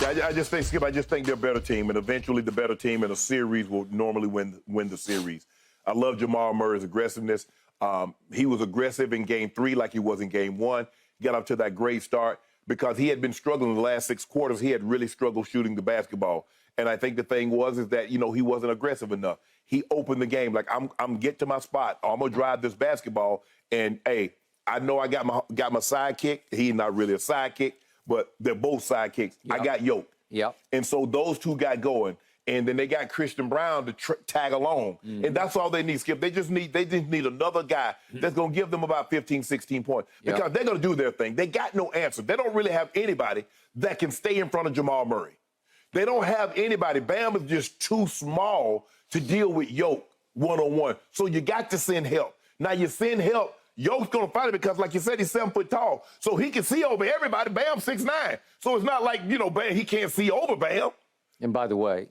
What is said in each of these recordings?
I just think, Skip, I just think they're a better team, and eventually the better team in a series will normally win the series. I love Jamal Murray's aggressiveness. He was aggressive in Game 3 like he was in Game 1. He got up to that great start because he had been struggling the last 6 quarters. He had really struggled shooting the basketball. And I think the thing is that, he wasn't aggressive enough. He opened the game like, I'm get to my spot. I'm going to drive this basketball. And, hey, I know I got my sidekick. He's not really a sidekick, but they're both sidekicks. Yep. I got Jokić. Yep. And so those two got going. And then they got Christian Brown to tag along. Mm-hmm. And that's all they need, Skip. They just need another guy that's going to give them about 15, 16 points. Because they're going to do their thing. They got no answer. They don't really have anybody that can stay in front of Jamal Murray. They don't have anybody. Bam is just too small to deal with Jokić one-on-one. So you got to send help. Now you send help, Jokić's going to fight it because, like you said, he's 7 foot tall. So he can see over everybody. Bam, 6'9". So it's not like, Bam, he can't see over Bam. And by the way,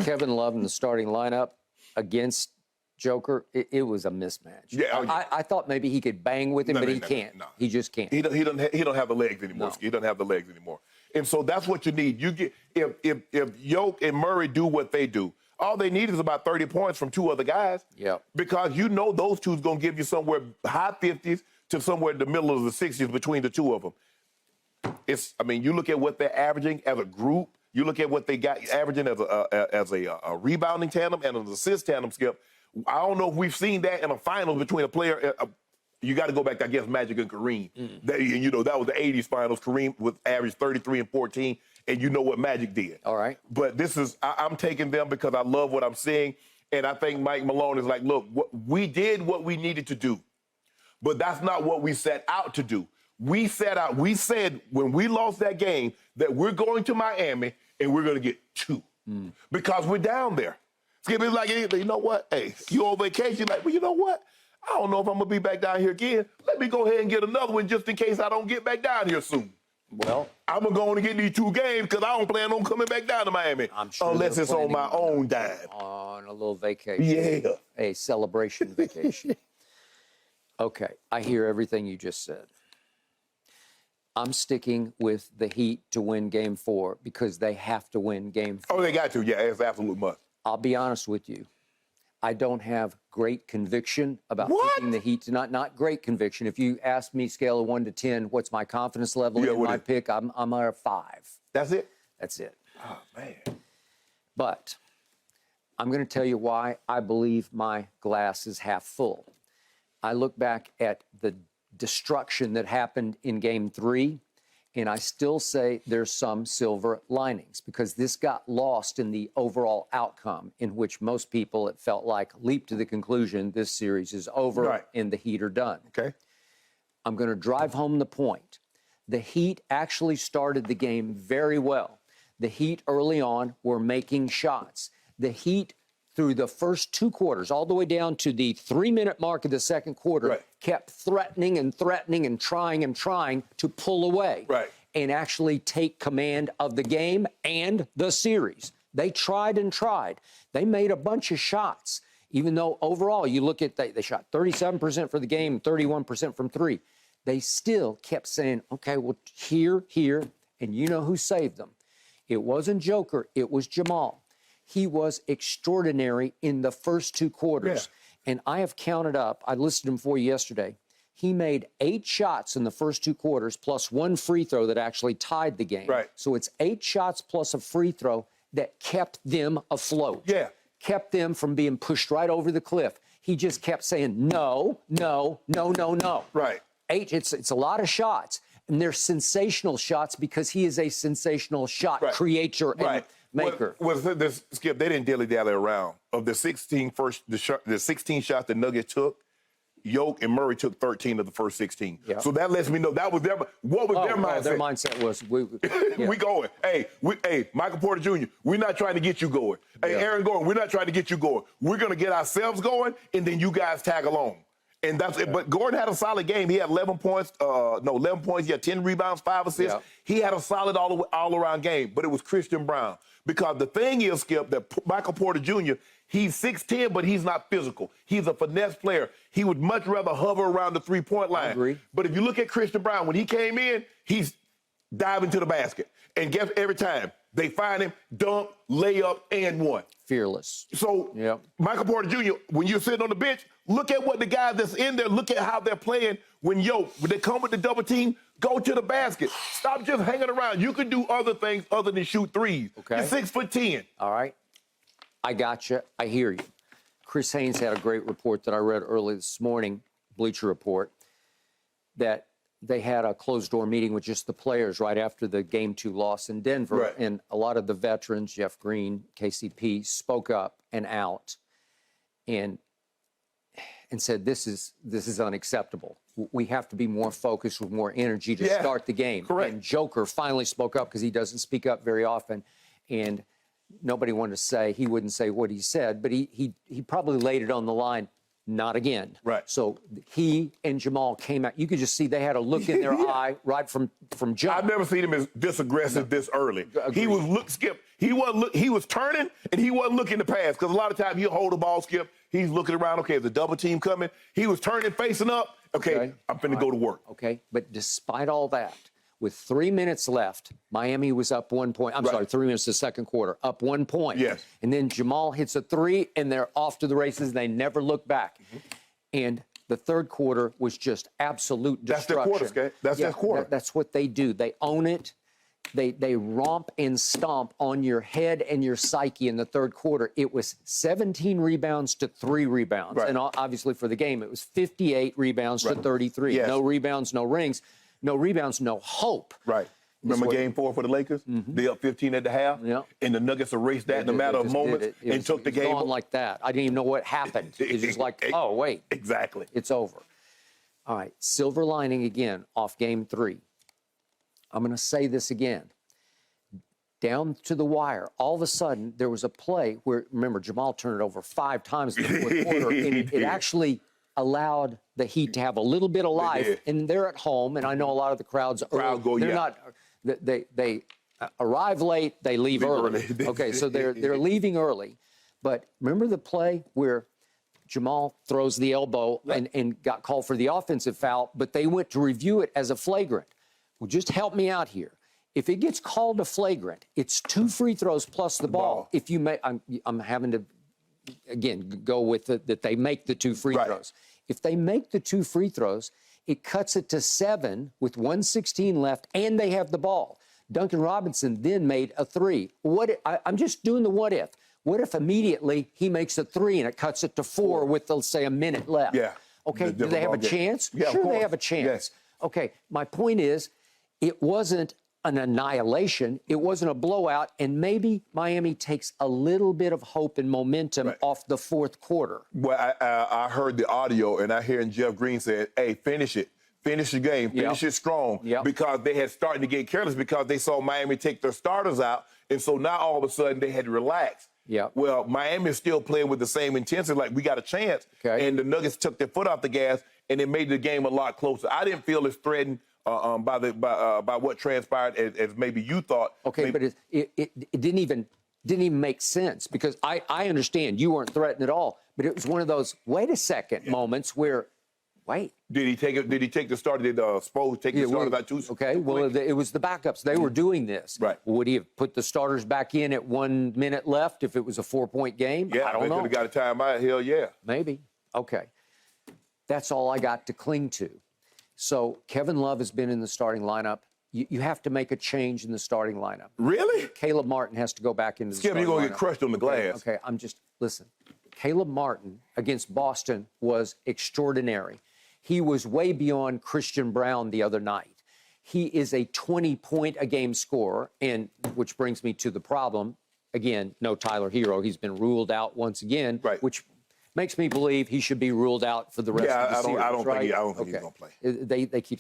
Kevin Love in the starting lineup against Joker, it was a mismatch. Yeah, I thought maybe he could bang with him, but he can't. No. He just can't. He don't have the legs anymore. No. He doesn't have the legs anymore. And so that's what you need. You get if Jokić and Murray do what they do, all they need is about 30 points from 2 other guys. Yeah. Because those two's going to give you somewhere high 50s to somewhere in the middle of the 60s between the two of them. You look at what they're averaging as a group. You look at what they got averaging as a rebounding tandem and an assist tandem, Skip. I don't know if we've seen that in a finals between a player. You got to go back to, I guess, Magic and Kareem. That was the 80s finals. Kareem was averaged 33 and 14, and you know what Magic did. All right. But I'm taking them because I love what I'm seeing, and I think Mike Malone is like, look, we did what we needed to do, but that's not what we set out to do. We said when we lost that game that we're going to Miami and we're going to get 2 because we're down there. Skip, it's like, you know what? Hey, you on vacation, like, well, you know what? I don't know if I'm going to be back down here again. Let me go ahead and get another one just in case I don't get back down here soon. Well, I'm going to go on and get these 2 games because I don't plan on coming back down to Miami. I'm sure unless it's on my own dime. On a little vacation. Yeah. A celebration vacation. Okay, I hear everything you just said. I'm sticking with the Heat to win Game 4 because they have to win Game 4. Oh, they got to. Yeah, it's an absolute must. I'll be honest with you. I don't have great conviction about picking the Heat tonight. Not great conviction. If you ask me scale of 1 to 10, what's my confidence level in my pick, I'm at a 5. That's it? That's it. Oh, man. But I'm going to tell you why I believe my glass is half full. I look back at the destruction that happened in Game 3, and I still say there's some silver linings because this got lost in the overall outcome in which most people, it felt like, leaped to the conclusion this series is over and the Heat are done. Okay. I'm going to drive home the point. The Heat actually started the game very well. The Heat early on were making shots. The Heat, through the first 2 quarters, all the way down to the 3-minute mark of the second quarter, kept threatening and trying to pull away and actually take command of the game and the series. They tried and tried. They made a bunch of shots, even though overall you look at they shot 37% for the game, 31% from 3. They still kept saying, okay, well, here, and you know who saved them. It wasn't Joker, it was Jamal. He was extraordinary in the first 2 quarters. Yeah. And I have counted up, I listed him for you yesterday. He made 8 shots in the first 2 quarters, plus 1 free throw that actually tied the game. Right. So it's 8 shots plus a free throw that kept them afloat. Yeah. Kept them from being pushed right over the cliff. He just kept saying, no. Right. 8, it's a lot of shots. And they're sensational shots because he is a sensational shot creator and maker. Skip, they didn't dilly-dally around. Of the 16 shots the Nuggets took, Jokić and Murray took 13 of the first 16. Yep. So that lets me know that was their mindset. Their mindset was we going. Hey, Michael Porter Jr., we're not trying to get you going. Hey, Aaron Gordon, we're not trying to get you going. We're going to get ourselves going, and then you guys tag along. And that's it. But Gordon had a solid game. He had 11 points. He had 10 rebounds, 5 assists. Yep. He had a solid all-around game. But it was Christian Brown. Because the thing is, Skip, that Michael Porter Jr., he's 6'10", but he's not physical. He's a finesse player. He would much rather hover around the three-point line. I agree. But if you look at Christian Brown, when he came in, he's diving to the basket. And guess every time they find him, dunk, layup, and one. Fearless. So, Michael Porter Jr., when you're sitting on the bench, look at what the guys that's in there, look at how they're playing when they come with the double team, go to the basket. Stop just hanging around. You can do other things other than shoot threes. Okay. You're 6'10". All right. I got you. I hear you. Chris Haynes had a great report that I read early this morning, Bleacher Report, that they had a closed-door meeting with just the players right after the Game 2 loss in Denver. Right. And a lot of the veterans, Jeff Green, KCP, spoke up and out and said, this is unacceptable. We have to be more focused with more energy to start the game. Correct. And Joker finally spoke up because he doesn't speak up very often. And nobody wanted to say, he wouldn't say what he said, but he probably laid it on the line. Not again. Right. So he and Jamal came out. You could just see they had a look in their eye right from jump. I've never seen him as this aggressive this early. He was Skip. He was turning and he wasn't looking to pass because a lot of times he'll hold the ball, Skip. He's looking around. Okay, is the double team coming? He was turning, facing up. Okay. I'm finna go to work. Okay, but despite all that, with 3 minutes left, Miami was up 1 point. I'm sorry, 3 minutes the second quarter, up 1 point. Yes. And then Jamal hits a three, and they're off to the races. They never look back. And the third quarter was just absolute destruction. That's their quarter, Skate. That's their quarter. That's what they do. They own it. They romp and stomp on your head and your psyche in the third quarter. It was 17 rebounds to 3 rebounds. Right. And obviously for the game, it was 58 rebounds to 33. Yes. No rebounds, no rings. No rebounds, no hope. Right. Remember Game 4 for the Lakers? They up 15 at the half, and the Nuggets erased that in a matter of moments and took the game. Gone like that. I didn't even know what happened. It's just like, oh, wait. Exactly. It's over. All right, silver lining again off Game 3. I'm going to say this again. Down to the wire, all of a sudden, there was a play where, remember, Jamal turned it over 5 times in the fourth quarter, and it actually allowed the Heat to have a little bit of life, and they're at home, and I know a lot of the crowds they arrive late, they leave early. Okay, so they're leaving early. But remember the play where Jamal throws the elbow and got called for the offensive foul, but they went to review it as a flagrant. Well, just help me out here. If it gets called a flagrant, it's 2 free throws plus the ball. If you make, I'm having to again go with that they make the 2 free throws. If they make the 2 free throws, it cuts it to 7 with 1:16 left, and they have the ball. Duncan Robinson then made a 3. I'm just doing the what if. What if immediately he makes a 3 and it cuts it to 4 with, let's say, a minute left? Yeah. Okay, do they have a chance? Yeah, sure, they have a chance. Yes. Okay, my point is, it wasn't an annihilation. It wasn't a blowout, and maybe Miami takes a little bit of hope and momentum off the fourth quarter. Well, I heard the audio, and I hear Jeff Green said, hey, finish it. Finish the game. Finish it strong. Because they had started to get careless because they saw Miami take their starters out, and so now all of a sudden they had to relax. Well, Miami is still playing with the same intensity, like we got a chance, and the Nuggets took their foot off the gas, and it made the game a lot closer. I didn't feel as threatened by what transpired as maybe you thought. Okay, but it didn't even make sense because I understand you weren't threatened at all, but it was one of those wait a second moments where, wait. Did he take it? Did he take the start? Did Spo take the start about 2? Okay, well, it was the backups. They were doing this. Right. Would he have put the starters back in at 1 minute left if it was a 4-point game? Yeah, I don't know. Could have got a timeout. Hell yeah. Maybe. Okay. That's all I got to cling to. So Kevin Love has been in the starting lineup. You have to make a change in the starting lineup. Really? Caleb Martin has to go back into the starting lineup. Skip, you're going to get crushed on the glass. Okay, listen. Caleb Martin against Boston was extraordinary. He was way beyond Christian Brown the other night. He is a 20-point-a-game scorer, and which brings me to the problem. Again, no Tyler Hero. He's been ruled out once again, which makes me believe he should be ruled out for the rest of the series. I don't think he's going to play. They keep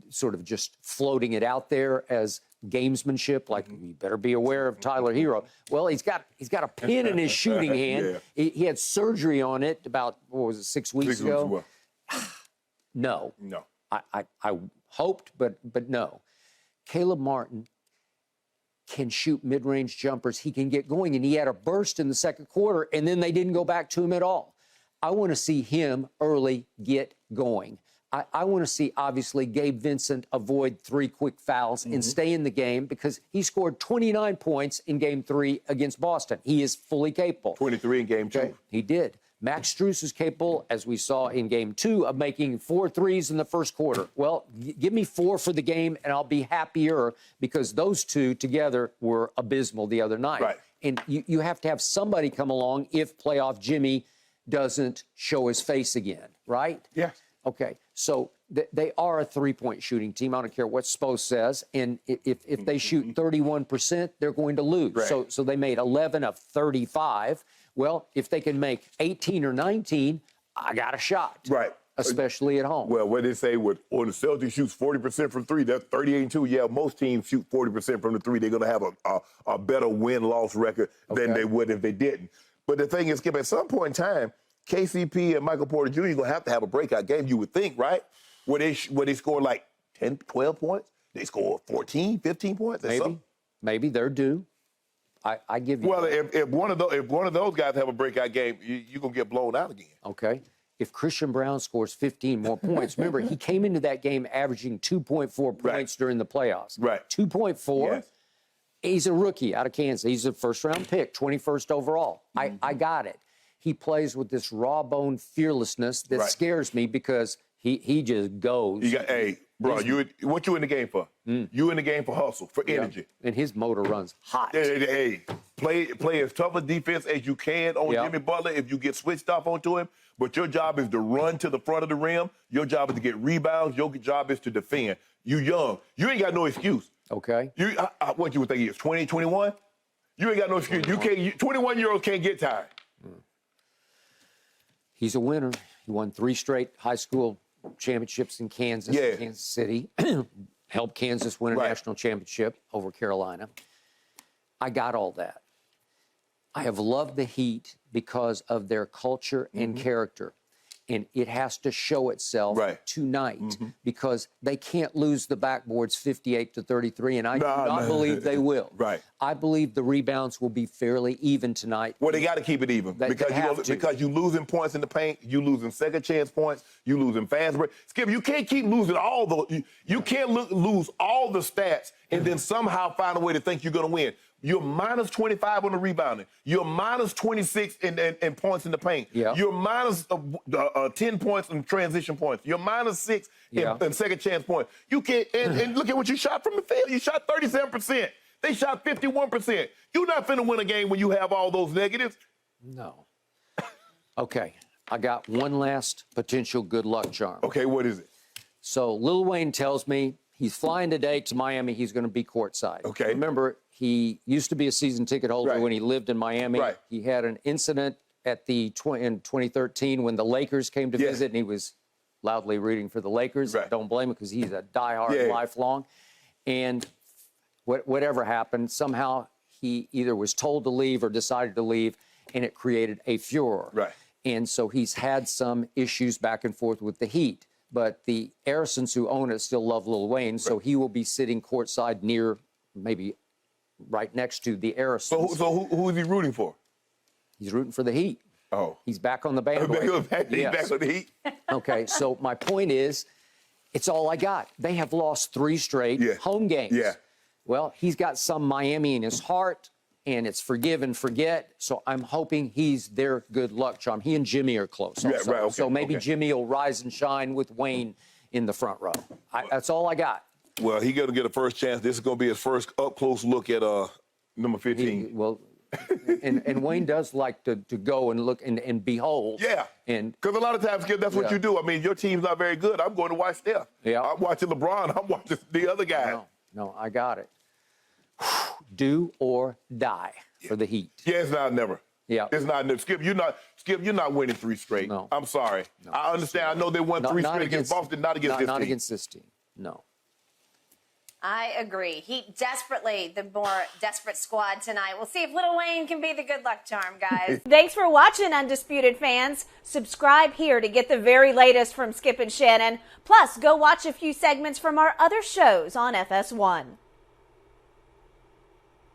sort of just floating it out there as gamesmanship, like you better be aware of Tyler Hero. Well, he's got a pin in his shooting hand. He had surgery on it about, 6 weeks ago? No. I hoped, but no. Caleb Martin can shoot mid-range jumpers. He can get going, and he had a burst in the second quarter, and then they didn't go back to him at all. I want to see him early get going. I want to see, obviously, Gabe Vincent avoid 3 quick fouls and stay in the game because he scored 29 points in Game 3 against Boston. He is fully capable. 23 in Game 2. Okay, he did. Max Strus is capable, as we saw in Game 2, of making 4 threes in the first quarter. Well, give me 4 for the game, and I'll be happier because those two together were abysmal the other night. Right. And you have to have somebody come along if playoff Jimmy doesn't show his face again, right? Yeah. Okay, so they are a three-point shooting team. I don't care what Spo says. And if they shoot 31%, they're going to lose. Right. So they made 11 of 35. Well, if they can make 18 or 19, I got a shot. Right. Especially at home. Well, what they say when the Celtics shoots 40% from 3, that's 38-2. Yeah, most teams shoot 40% from the 3. They're going to have a better win-loss record than they would if they didn't. But the thing is, Skip, at some point in time, KCP and Michael Porter Jr. are going to have a breakout game, you would think, right? Where they score like 10, 12 points. They score 14, 15 points. Maybe they're due. I give you. Well, if one of those guys have a breakout game, you're going to get blown out again. Okay. If Christian Brown scores 15 more points, remember, he came into that game averaging 2.4 points during the playoffs. Right. 2.4. Yes. He's a rookie out of Kansas. He's a first-round pick, 21st overall. I got it. He plays with this raw-boned fearlessness that scares me because he just goes. Hey, bro, what you in the game for? You in the game for hustle, for energy. And his motor runs hot. Hey, play as tough a defense as you can on Jimmy Butler if you get switched off onto him. But your job is to run to the front of the rim. Your job is to get rebounds. Your job is to defend. You young. You ain't got no excuse. Okay. What you would think he is, 20, 21? You ain't got no excuse. 21-year-olds can't get tired. He's a winner. He won 3 straight high school championships in Kansas, Kansas City. Helped Kansas win a national championship over Carolina. I got all that. I have loved the Heat because of their culture and character. And it has to show itself tonight because they can't lose the backboards 58-33, and I do not believe they will. Right. I believe the rebounds will be fairly even tonight. Well, they got to keep it even because you losing points in the paint, you losing second chance points, you losing fast break. Skip, you can't keep losing all the. You can't lose all the stats and then somehow find a way to think you're going to win. You're minus 25 on the rebounding. You're minus 26 in points in the paint. Yeah. You're minus 10 points in transition points. You're minus 6 in second chance points. You can't. And look at what you shot from the field. You shot 37%. They shot 51%. You're not finna win a game when you have all those negatives. No. Okay. I got one last potential good luck charm. Okay, what is it? So Lil Wayne tells me he's flying today to Miami. He's going to be courtside. Okay. Remember, he used to be a season ticket holder when he lived in Miami. Right. He had an incident in 2013 when the Lakers came to visit, and he was loudly rooting for the Lakers. Right. Don't blame him because he's a diehard lifelong. And whatever happened, somehow he either was told to leave or decided to leave, and it created a furor. Right. And so he's had some issues back and forth with the Heat. But the Arisons who own it still love Lil Wayne, so he will be sitting courtside near, maybe right next to the Arisons. So who is he rooting for? He's rooting for the Heat. Oh. He's back on the bandwagon. He's back on the Heat? Okay, so my point is, it's all I got. They have lost 3 straight home games. Yeah. Well, he's got some Miami in his heart, and it's forgive and forget. So I'm hoping he's their good luck charm. He and Jimmy are close. Also. So maybe Jimmy will rise and shine with Wayne in the front row. That's all I got. Well, he's going to get a first chance. This is going to be his first up-close look at number 15. And Wayne does like to go and look and behold. Yeah. Because a lot of times, Skip, that's what you do. I mean, your team's not very good. I'm going to watch Steph. Yeah. I'm watching LeBron. I'm watching the other guys. No, I got it. Do or die for the Heat. Yeah, it's not never. Yeah. It's not never. Skip, you're not winning 3 straight. No. I'm sorry. No. I understand. I know they won 3 straight against Boston, not against this team. Not against this team. No. I agree. Heat desperately the more desperate squad tonight. We'll see if Lil Wayne can be the good luck charm, guys. Thanks for watching, Undisputed fans. Subscribe here to get the very latest from Skip and Shannon. Plus, go watch a few segments from our other shows on FS1.